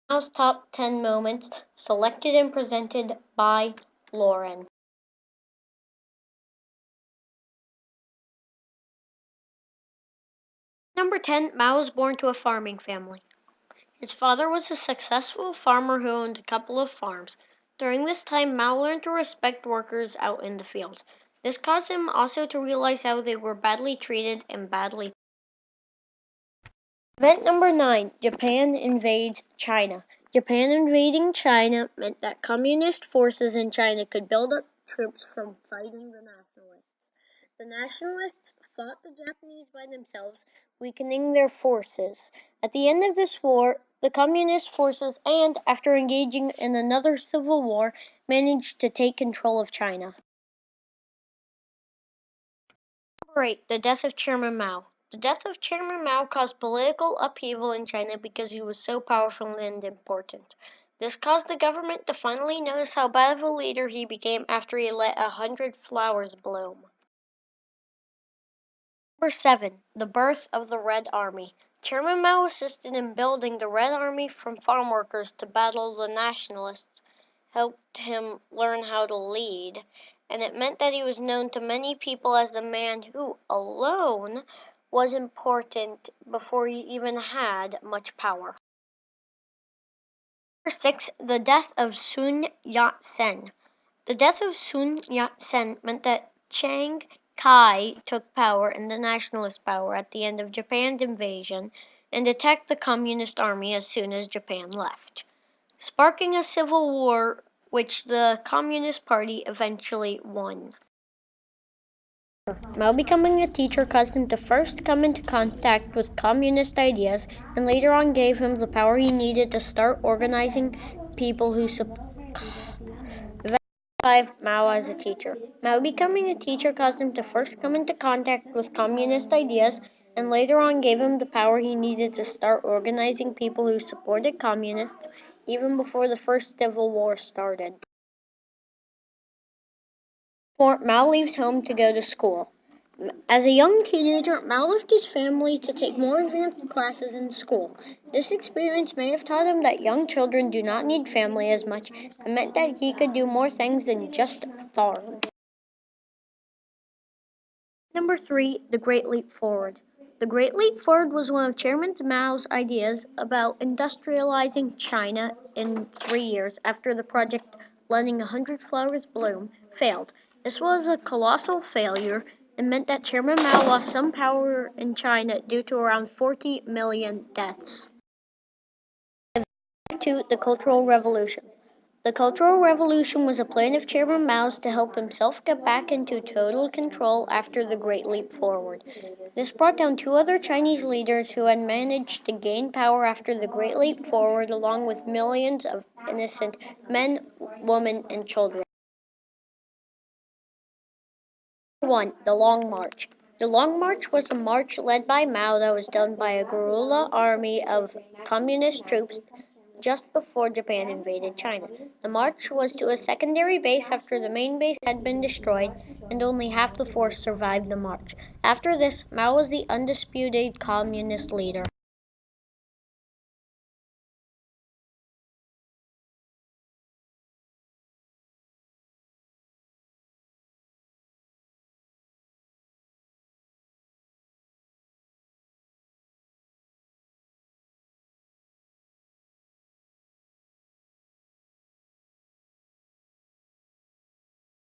Mao's top 10 moments, selected and presented by Lauren. Number 10, Mao was born to a farming family. His father was a successful farmer who owned a couple of farms. During this time, Mao learned to respect workers out in the fields. This caused him also to realize how they were badly treated and badly. Event number 9, Japan invades China. Japan invading China meant that communist forces in China could build up troops from fighting the nationalists. The nationalists fought the Japanese by themselves, weakening their forces. At the end of this war, the communist forces, and after engaging in another civil war, managed to take control of China. Number 8, the death of Chairman Mao. The death of Chairman Mao caused political upheaval in China because he was so powerful and important. This caused the government to finally notice how bad of a leader he became after he let 100 flowers bloom. Number 7, the birth of the Red Army. Chairman Mao assisted in building the Red Army from farm workers to battle the nationalists, helped him learn how to lead, and it meant that he was known to many people as the man who, alone, was important before he even had much power. Number 6, the death of Sun Yat-sen. The death of Sun Yat-sen meant that Chiang Kai took power and the nationalist power at the end of Japan's invasion and attacked the Communist Army as soon as Japan left, sparking a civil war which the Communist Party eventually won. Mao becoming a teacher caused him to first come into contact with communist ideas and later on gave him the power he needed to start organizing people who Mao as a teacher. Mao becoming a teacher caused him to first come into contact with communist ideas and later on gave him the power he needed to start organizing people who supported communists even before the first civil war started. 4. Mao leaves home to go to school. As a young teenager, Mao left his family to take more advanced classes in school. This experience may have taught him that young children do not need family as much and meant that he could do more things than just farm. Number 3, the Great Leap Forward. The Great Leap Forward was one of Chairman Mao's ideas about industrializing China in 3 years after the project letting 100 flowers bloom failed. This was a colossal failure and meant that Chairman Mao lost some power in China due to around 40 million deaths. 2. The Cultural Revolution. The Cultural Revolution was a plan of Chairman Mao's to help himself get back into total control after the Great Leap Forward. This brought down 2 other Chinese leaders who had managed to gain power after the Great Leap Forward, along with millions of innocent men, women, and children. 1. The Long March. The Long March was a march led by Mao that was done by a guerrilla army of communist troops just before Japan invaded China. The march was to a secondary base after the main base had been destroyed, and only half the force survived the march. After this, Mao was the undisputed communist leader.